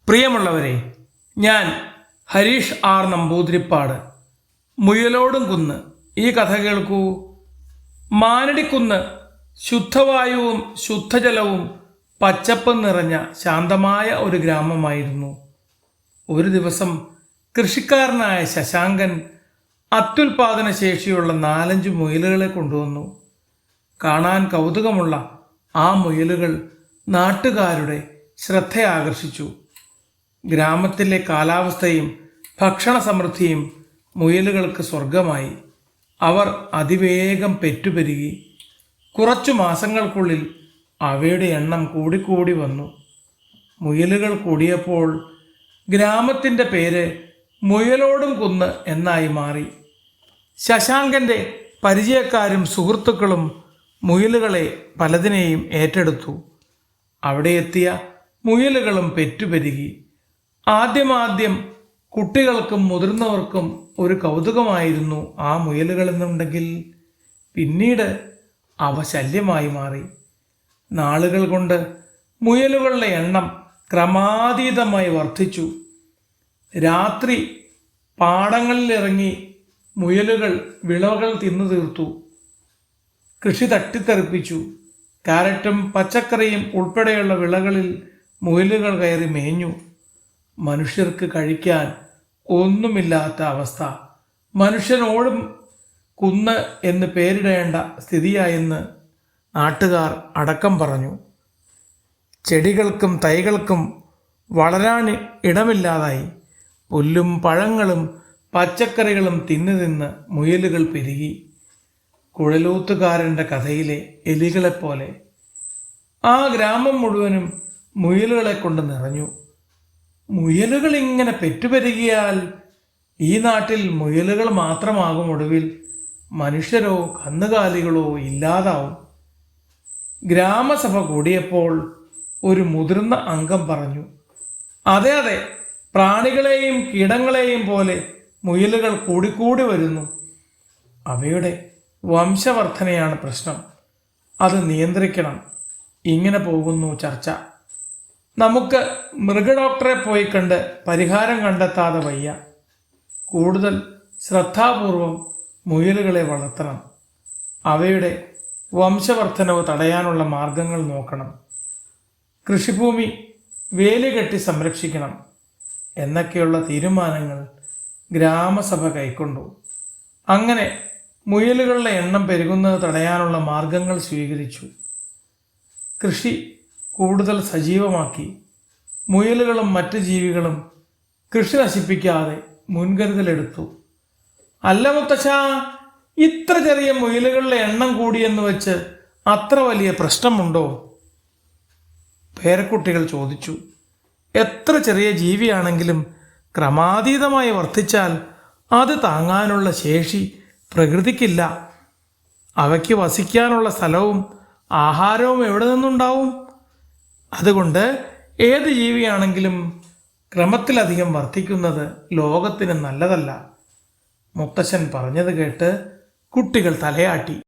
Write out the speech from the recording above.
പ്രിയമുള്ളവരെ, ഞാൻ ഹരീഷ് ആർ നമ്പൂതിരിപ്പാട്. മുയലോടും കുന്ന് ഈ കഥ കേൾക്കൂ. മാനടിക്കുന്ന് ശുദ്ധവായുവും ശുദ്ധജലവും പച്ചപ്പും നിറഞ്ഞ ശാന്തമായ ഒരു ഗ്രാമമായിരുന്നു. ഒരു ദിവസം കൃഷിക്കാരനായ ശശാങ്കൻ അത്യുൽപാദന ശേഷിയുള്ള 4-5 മുയലുകളെ കൊണ്ടുവന്നു. കാണാൻ കൗതുകമുള്ള ആ മുയലുകൾ നാട്ടുകാരുടെ ശ്രദ്ധയാകർഷിച്ചു. ഗ്രാമത്തിലെ കാലാവസ്ഥയും ഭക്ഷണ സമൃദ്ധിയും മുയലുകൾക്ക് സ്വർഗമായി. അവർ അതിവേഗം പെറ്റുപെരുകി. കുറച്ചു മാസങ്ങൾക്കുള്ളിൽ അവയുടെ എണ്ണം കൂടിക്കൂടി വന്നു. മുയലുകൾ കൂടിയപ്പോൾ ഗ്രാമത്തിൻ്റെ പേര് മുയലോടും കുന്ന് എന്നായി മാറി. ശശാങ്കൻ്റെ പരിചയക്കാരും സുഹൃത്തുക്കളും മുയലുകളെ പലതിനെയും ഏറ്റെടുത്തു. അവിടെ എത്തിയ മുയലുകളും പെറ്റുപെരുകി. ആദ്യം കുട്ടികൾക്കും മുതിർന്നവർക്കും ഒരു കൗതുകമായിരുന്നു ആ മുയലുകളെന്നുണ്ടെങ്കിൽ പിന്നീട് അവ ശല്യമായി മാറി. നാളുകൾ കൊണ്ട് മുയലുകളുടെ എണ്ണം ക്രമാതീതമായി വർദ്ധിച്ചു. രാത്രി പാടങ്ങളിലിറങ്ങി മുയലുകൾ വിളകൾ തിന്നു തീർത്തു. കൃഷി തട്ടിത്തെറിപ്പിച്ചു. കാരറ്റും പച്ചക്കറിയും ഉൾപ്പെടെയുള്ള വിളകളിൽ മുയലുകൾ കയറി മേഞ്ഞു. മനുഷ്യർക്ക് കഴിക്കാൻ ഒന്നുമില്ലാത്ത അവസ്ഥ. മനുഷ്യനോടും കുന്ന് എന്ന് പേരിടേണ്ട സ്ഥിതിയായെന്ന് നാട്ടുകാർ അടക്കം പറഞ്ഞു. ചെടികൾക്കും തൈകൾക്കും വളരാൻ ഇടമില്ലാതായി. പുല്ലും പഴങ്ങളും പച്ചക്കറികളും തിന്ന് മുയലുകൾ പെരുകി. കുഴലൂത്തുകാരൻ്റെ കഥയിലെ എലികളെപ്പോലെ ആ ഗ്രാമം മുഴുവനും മുയലുകളെ കൊണ്ട് നിറഞ്ഞു. മുയലുകൾ ഇങ്ങനെ പെറ്റുപെരുകിയാൽ ഈ നാട്ടിൽ മുയലുകൾ മാത്രമാകും ഒടുവിൽ മനുഷ്യരോ കന്നുകാലികളോ ഇല്ലാതാവും. ഗ്രാമസഭ കൂടിയപ്പോൾ ഒരു മുതിർന്ന അംഗം പറഞ്ഞു, അതെ, പ്രാണികളെയും കീടങ്ങളെയും പോലെ മുയലുകൾ കൂടിക്കൂടി വരുന്നു. അവയുടെ വംശവർദ്ധനയാണ് പ്രശ്നം. അത് നിയന്ത്രിക്കണം. ഇങ്ങനെ പോകുന്നു ചർച്ച. നമുക്ക് മൃഗഡോക്ടറെ പോയി കണ്ട് പരിഹാരം കണ്ടെത്താതെ വയ്യ. കൂടുതൽ ശ്രദ്ധാപൂർവം മുയലുകളെ വളർത്തണം. അവയുടെ വംശവർദ്ധനവ് തടയാനുള്ള മാർഗങ്ങൾ നോക്കണം. കൃഷിഭൂമി വേലി കെട്ടി സംരക്ഷിക്കണം എന്നൊക്കെയുള്ള തീരുമാനങ്ങൾ ഗ്രാമസഭ കൈക്കൊണ്ടു. അങ്ങനെ മുയലുകളുടെ എണ്ണം പെരുകുന്നത് തടയാനുള്ള മാർഗങ്ങൾ സ്വീകരിച്ചു. കൃഷി കൂടുതൽ സജീവമാക്കി. മുയലുകളും മറ്റ് ജീവികളും കൃഷി നശിപ്പിക്കാതെ മുൻകരുതലെടുത്തു. അല്ല മുത്തശ്ശാ, ഇത്ര ചെറിയ മുയലുകളുടെ എണ്ണം കൂടിയെന്ന് വെച്ച് അത്ര വലിയ പ്രശ്നമുണ്ടോ? പേരക്കുട്ടികൾ ചോദിച്ചു. എത്ര ചെറിയ ജീവിയാണെങ്കിലും ക്രമാതീതമായി വർദ്ധിച്ചാൽ അത് താങ്ങാനുള്ള ശേഷി പ്രകൃതിക്കില്ല. അവയ്ക്ക് വസിക്കാനുള്ള സ്ഥലവും ആഹാരവും എവിടെ നിന്നുണ്ടാവും? അതുകൊണ്ട് ഏത് ജീവിയാണെങ്കിലും ക്രമത്തിലധികം വർദ്ധിക്കുന്നത് ലോകത്തിന് നല്ലതല്ല. മുത്തശ്ശൻ പറഞ്ഞത് കേട്ട് കുട്ടികൾ തലയാട്ടി.